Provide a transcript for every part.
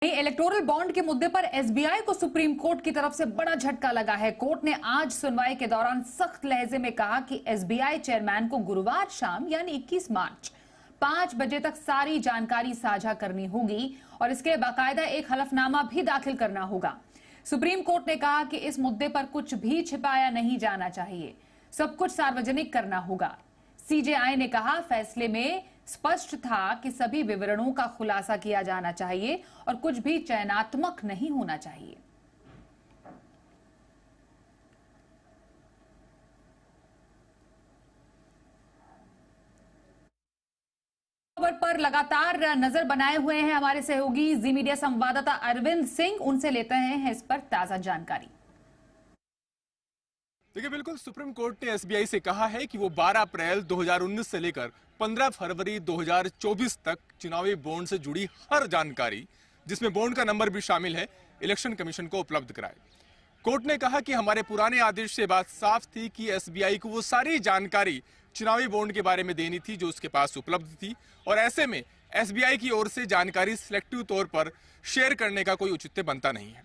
Electoral bond के मुद्दे पर एसबीआई को सुप्रीम कोर्ट की तरफ से बड़ा झटका लगा है। कोर्ट ने आज सुनवाई के दौरान सख्त लहजे में कहा कि एसबीआई चेयरमैन को गुरुवार शाम यानी 21 मार्च 5 बजे तक सारी जानकारी साझा करनी होगी और इसके बाकायदा एक हलफनामा भी दाखिल करना होगा। सुप्रीम कोर्ट ने कहा कि इस मुद्दे पर कुछ भी छिपाया नहीं जाना चाहिए, सब कुछ सार्वजनिक करना होगा। सीजेआई ने कहा फैसले में स्पष्ट था कि सभी विवरणों का खुलासा किया जाना चाहिए और कुछ भी चयनात्मक नहीं होना चाहिए। खबर पर लगातार नजर बनाए हुए हैं हमारे सहयोगी जी मीडिया संवाददाता अरविंद सिंह, उनसे लेते हैं इस पर ताजा जानकारी। देखिए, बिल्कुल सुप्रीम कोर्ट ने एसबीआई से कहा है कि वो 12 अप्रैल 2019 से लेकर 15 फरवरी 2024 तक चुनावी बॉन्ड से जुड़ी हर जानकारी, जिसमें बॉन्ड का नंबर भी शामिल है, इलेक्शन कमीशन को उपलब्ध कराए। कोर्ट ने कहा कि हमारे पुराने आदेश से बात साफ थी कि एसबीआई को वो सारी जानकारी चुनावी बॉन्ड के बारे में देनी थी जो उसके पास उपलब्ध थी, और ऐसे में एसबीआई की ओर से जानकारी सिलेक्टिव तौर पर शेयर करने का कोई औचित्य बनता नहीं है।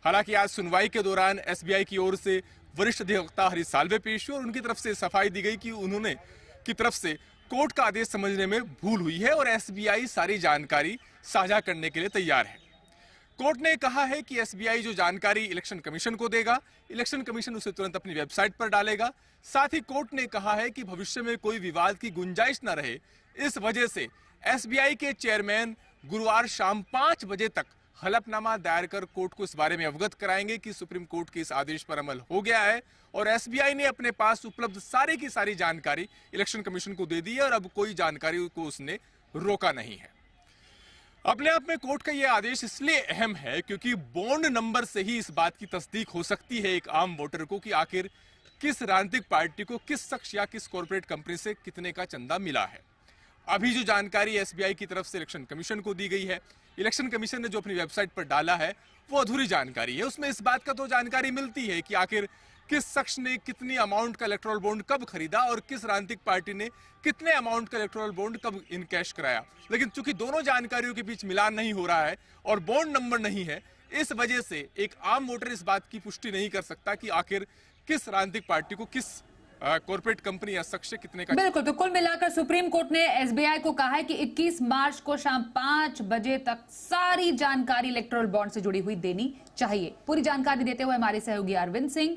हालांकि आज सुनवाई के दौरान एसबीआई की ओर से वरिष्ठ अधिवक्ता हरीश साल्वे पेश हुए और उनकी तरफ से सफाई दी गई कि उन्होंने की तरफ से कोर्ट का आदेश समझने में भूल हुई है और एसबीआई सारी जानकारी साझा करने के लिए तैयार है। कोर्ट ने कहा है कि एसबीआई जो जानकारी इलेक्शन कमीशन को देगा, इलेक्शन कमीशन उसे तुरंत अपनी वेबसाइट पर डालेगा। साथ ही कोर्ट ने कहा है कि भविष्य में कोई विवाद की गुंजाइश न रहे, इस वजह से एसबीआई के चेयरमैन गुरुवार शाम 5 बजे तक हलफनामा दायर कर कोर्ट को इस बारे में अवगत कराएंगे कि सुप्रीम कोर्ट के इस आदेश पर अमल हो गया है और एसबीआई ने अपने पास उपलब्ध सारी की सारी जानकारी इलेक्शन कमीशन को दे दी है और अब कोई जानकारी को उसने रोका नहीं है। अपने आप में कोर्ट का यह आदेश इसलिए अहम है क्योंकि बॉन्ड नंबर से ही इस बात की तस्दीक हो सकती है एक आम वोटर को कि आखिर किस राजनीतिक पार्टी को किस शख्स या किस कॉर्पोरेट कंपनी से कितने का चंदा मिला है। अभी जो जानकारी एसबीआई की तरफ से इलेक्शन कमीशन को दी गई है, इलेक्शन कमीशन ने जो अपनी वेबसाइट पर डाला है, वो अधूरी जानकारी है। उसमें इस बात का तो जानकारी मिलती है कि आखिर किस शख्स ने कितनी अमाउंट का इलेक्टोरल बॉन्ड कब खरीदा और किस राजनीतिक पार्टी ने कितने अमाउंट का इलेक्टोरल बॉन्ड कब इनकैश कराया। लेकिन चूंकि दोनों जानकारियों के बीच मिलान नहीं हो रहा है और बॉन्ड नंबर नहीं है, इस वजह से एक आम वोटर इस बात की पुष्टि नहीं कर सकता कि आखिर किस राजनीतिक पार्टी को किस कॉर्पोरेट कंपनी या शख्स से कितने का। बिल्कुल, तो कुल मिलाकर सुप्रीम कोर्ट ने एसबीआई को कहा है कि 21 मार्च को शाम 5 बजे तक सारी जानकारी इलेक्टोरल बॉन्ड से जुड़ी हुई देनी चाहिए। पूरी जानकारी देते हुए हमारे सहयोगी अरविंद सिंह।